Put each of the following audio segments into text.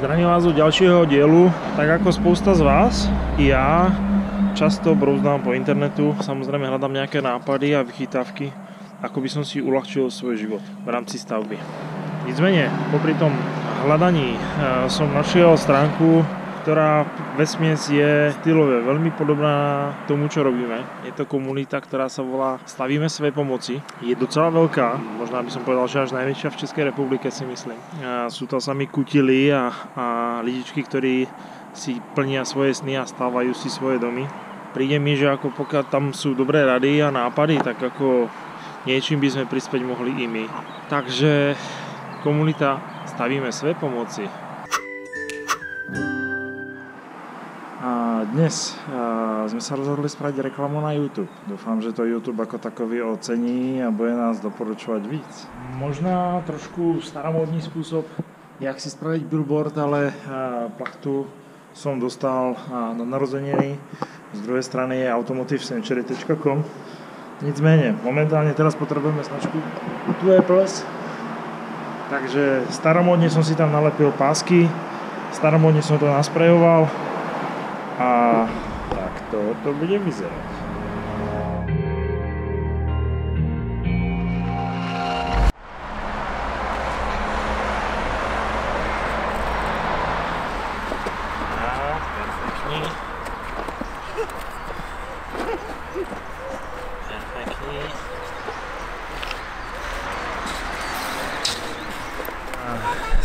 Zdravím vás do ďalšieho dielu. Tak ako spousta z vás, i ja často brouzdám po internetu, samozrejme hľadám nejaké nápady a vychytávky, ako by som si uľahčil svoj život v rámci stavby. Nicméně, popri tom hľadaní som našiel stránku, ktorá vesměs je stylově veľmi podobná tomu, čo robíme. Je to komunita, ktorá sa volá Stavíme své pomoci. Je docela veľká, možná by som povedal, že až najväčšia v Českej republike, si myslím. Sú to sami kutili a lidičky, ktorí si plnia svoje sny a stávajú si svoje domy. Príde mi, že ako pokiaľ tam sú dobré rady a nápady, tak ako niečím by sme prispäť mohli i my. Takže komunita Stavíme své pomoci. A dnes sme sa rozhodli spraviť reklamu na YouTube. Dúfam, že to YouTube ako takový ocení a bude nás doporučovať víc. Možná trošku staromódny spôsob, jak si spraviť billboard, ale plachtu som dostal na narozeniny. Z druhej strany je automotivecentury.com. Nicméně, momentálne teraz potrebujeme značku Tu je ples. Takže staromódne som si tam nalepil pásky, staromódne som to nasprejoval a takto to bude vyzerať.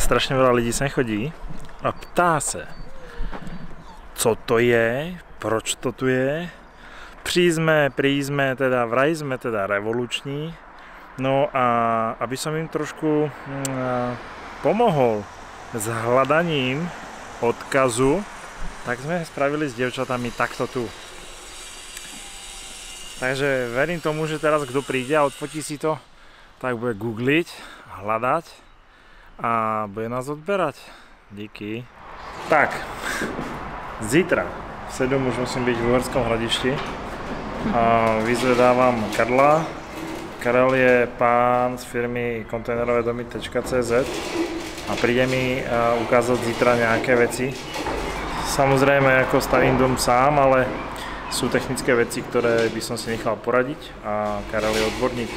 Strašne veľa ľudí sem chodí a ptá se, co to je, proč to tu je. Prý sme teda, vraj sme teda revoluční. No a aby som im trošku pomohol s hľadaním odkazu, tak sme spravili s dievčatami takto tu. Takže verím tomu, že teraz kto príde a odfotí si to, tak bude googliť, hľadať a bude nás odberať. Díky. Tak, zítra v 7 už musím byť v Uherskom Hradišti a vyzvedávam Karla. Karel je pán z firmy kontejnerovedomy.cz a príde mi ukázať zítra nejaké veci. Samozrejme, ako stavím dom sám, ale sú technické veci, ktoré by som si nechal poradiť a Karel je odborník.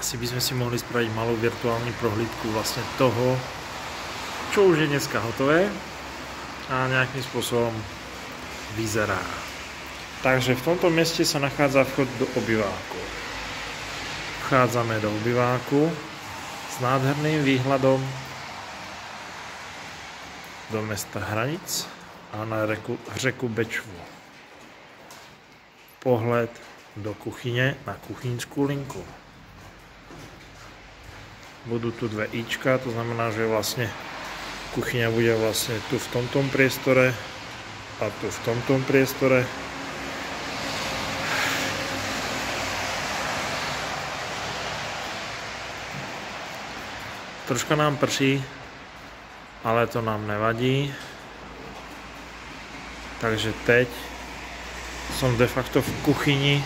Asi by sme si mohli spraviť malú virtuálnu prohlídku vlastne toho, čo už je dneska hotové a nejakým spôsobom vyzerá. Takže v tomto mieste sa nachádza vchod do obýváku. Vchádzame do obýváku s nádherným výhľadom do mesta Hranic a na řeku Bečvu. Pohled do kuchyne na kuchyňskú linku. Budú tu dve ička, to znamená, že vlastne kuchyňa bude vlastne tu v tomto priestore a tu v tomto priestore. Troška nám prší, ale to nám nevadí. Takže teď som de facto v kuchyni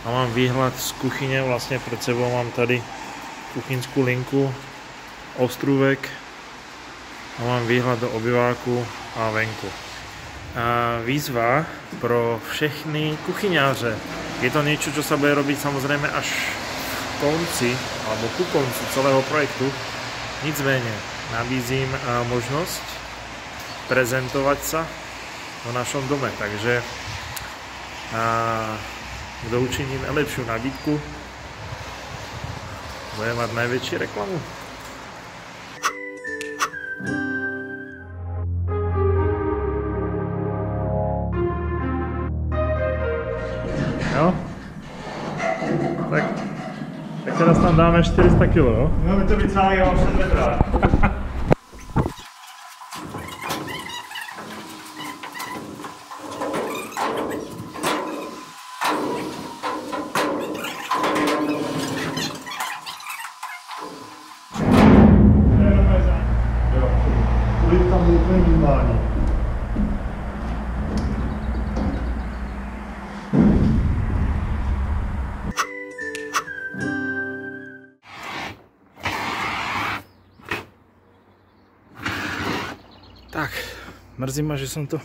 a mám výhľad z kuchyne, vlastne pred sebou mám tady kuchyňskú linku, ostrůvek a mám výhľad do obýváku a venku. Výzva pro všechny kuchyňáře. Je to niečo, čo sa bude robiť samozrejme až v konci, alebo ku koncu celého projektu. Nicméně nabízím možnosť prezentovať sa v našom dome. Takže kdo učiní najlepšiu nabídku, bude mať najväčšiu reklamu. No, Tak teraz tam dáme 400 kg, jo? Máme to byť celý 8 metrov. Tam je úplně minimální. Tak, mrzí ma, že som to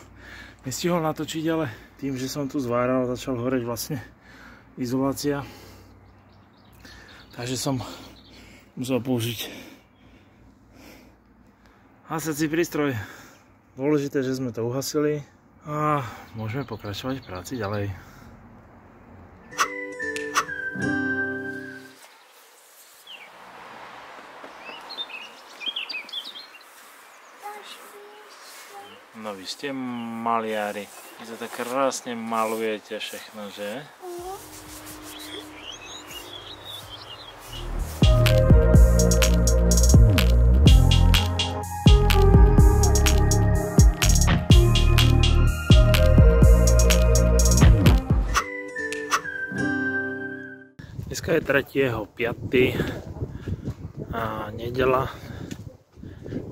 nestihol natočiť, ale tým, že som tu zváral, začal horeť vlastne izolácia. Takže som musel použiť hasací prístroj. Dôležité, že sme to uhasili a môžeme pokračovať v práci ďalej. No vy ste maliari. Vy to tak krásne malujete všechno, že? Dneska je 3.5. a nedeľa.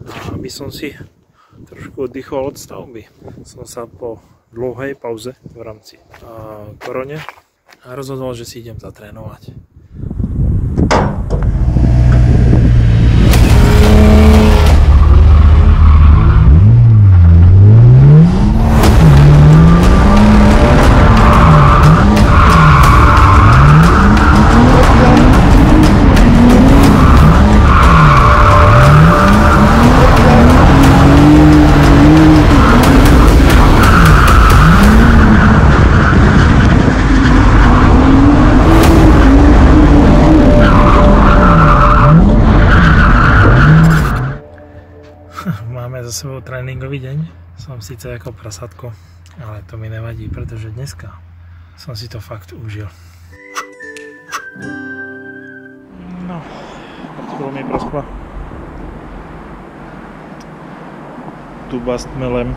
A aby som si trošku oddychol od stavby. Som sa po dlouhej pauze v rámci korone a rozhodol, že si idem zatrénovať. Máme za sebou tréningový deň. Som síce ako prasatko, ale to mi nevadí, pretože dneska som si to fakt užil. No, to mi praskla tuba s tmelem.